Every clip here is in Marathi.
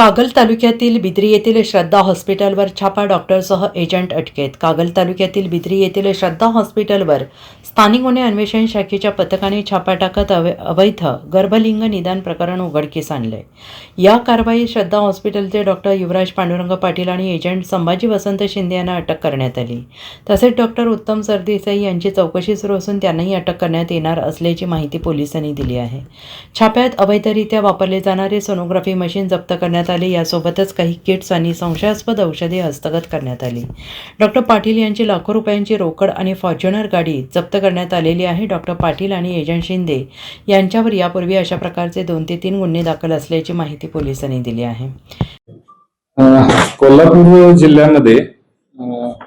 कागल तालुक्यातील बिद्री येथील श्रद्धा हॉस्पिटलवर छापा, डॉक्टरसह एजंट अटकेत. कागल तालुक्यातील बिद्री येथील श्रद्धा हॉस्पिटलवर स्थानिक गुन्हे अन्वेषण शाखेच्या पथकाने छापा टाकत अवैध गर्भलिंग निदान प्रकरण उघडकीस आणले. या कारवाईत श्रद्धा हॉस्पिटलचे डॉक्टर युवराज पांडुरंग पाटील आणि एजंट संभाजी वसंत शिंदे यांना अटक करण्यात आली. तसेच डॉक्टर उत्तम सरदेसाई यांची चौकशी सुरू असून त्यांनाही अटक करण्यात येणार असल्याची माहिती पोलिसांनी दिली आहे. छाप्यात अवैधरित्या वापरले जाणारे सोनोग्राफी मशीन जप्त करण्यात आले. यासोबतच काही किट्स आणि संशयास्पद औषधे हस्तगत करण्यात आली. डॉक्टर पाटील यांची लाखो रुपयांची रोकड आणि फॉर्च्युनर गाडी जप्त करण्यात आलेली आहे. डॉक्टर पाटील आणि एजंट शिंदे यांच्यावर यापूर्वी अशा प्रकारचे 2 ते 3 गुन्हे दाखल असल्याची माहिती पोलिसांनी दिली आहे. कोल्हापूर जिल्ह्यामध्ये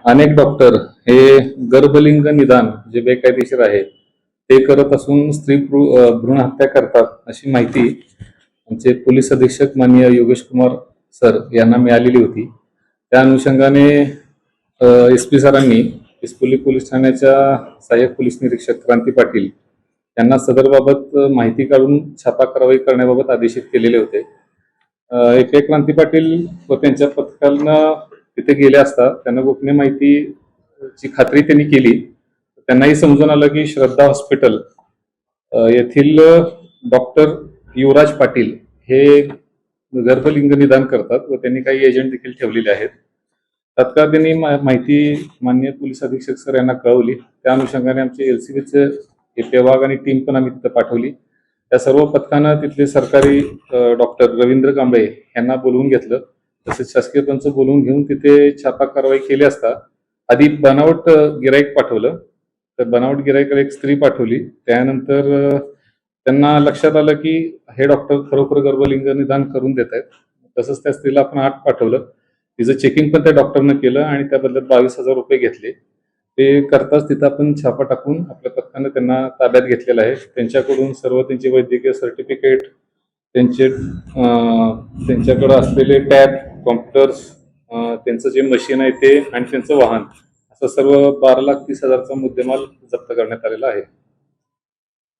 अनेक डॉक्टर हे गर्भलिंग निदान जे बेकायदेशीर आहे ते करत असून स्त्री भ्रूण हत्या करतात अशी माहिती आमचे पोलीस अधीक्षक माननीय योगेश कुमार सर यांना मिळालेली होती. त्या अनुषंगाने SP सरांनी इस्पोली पोलीस ठाण्याच्या सहाय्यक पोलीस निरीक्षक क्रांती पाटील यांना सदरबाबत माहिती काढून छापा कारवाई करण्याबाबत आदेशित केलेले होते. क्रांती पाटील व त्यांच्या पथकानं तिथे गेले असता त्यांना गोपनीय माहितीची खात्री त्यांनी केली. त्यांनाही समजून आलं की श्रद्धा हॉस्पिटल येथील डॉक्टर युवराज पाटील हे गर्भलिंग निदान करतात व त्यांनी काही एजंट देखील ठेवलेले आहेत. तत्काळ त्यांनी माहिती माननीय पोलीस अधीक्षक सर यांना कळवली. त्या अनुषंगाने आमचे LCBचे पेवाग आणि टीम पण आम्ही तिथे पाठवली. त्या सर्व पथकानं तिथले सरकारी डॉक्टर रवींद्र कांबळे यांना बोलवून घेतलं. तसेच शासकीय पंच बोलवून घेऊन तिथे छापा कारवाई केली असता आधी बनावट गिराईक पाठवलं. तर बनावट गिराईकडे एक स्त्री पाठवली. त्यानंतर त्यांना लक्षात आलं की हे डॉक्टर खरोखर गर्भलिंग निदान करून देत आहेत. तसंच त्या स्त्रीला आपण आत पाठवलं. तिचं चेकिंग पण त्या डॉक्टरनं केलं आणि त्या बदल्यात 22,000 रुपये घेतले. ते करताच तिथं आपण छापा टाकून आपल्या पथकानं त्यांना ताब्यात घेतलेलं आहे. त्यांच्याकडून सर्व त्यांचे वैद्यकीय सर्टिफिकेट, त्यांच्याकडं असलेले टॅब, कॉम्प्युटर्स, त्यांचं जे मशीन आहे ते आणि त्यांचं वाहन असं सर्व 12,30,000चा मुद्देमाल जप्त करण्यात आलेला आहे.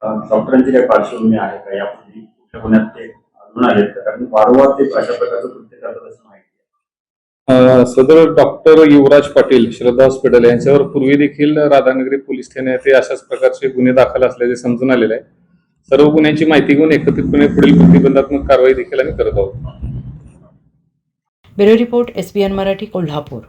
डॉक्टरांची काही पार्श्वभूमी आहे का यापूर्वी कुठल्या गुन्ह्यात ते आढळून आलेत का? कारण वारंवार ते अशा प्रकारचं कृत्य करतात असं माहिती आहे. सदर डॉक्टर युवराज पाटील श्रद्धा हॉस्पिटल यांच्यावर पूर्वी देखील राधानगरी पोलीस ठाणे येथे अशाच प्रकारचे गुन्हे दाखल असल्याचे समजून आलेले आहे. सर्व गुन्ह्यांची माहिती घेऊन एकत्रितपणे पुढील प्रतिबंधात्मक कारवाई देखील आम्ही करत आहोत. Bureau report SBN Marathi, Kolhapur.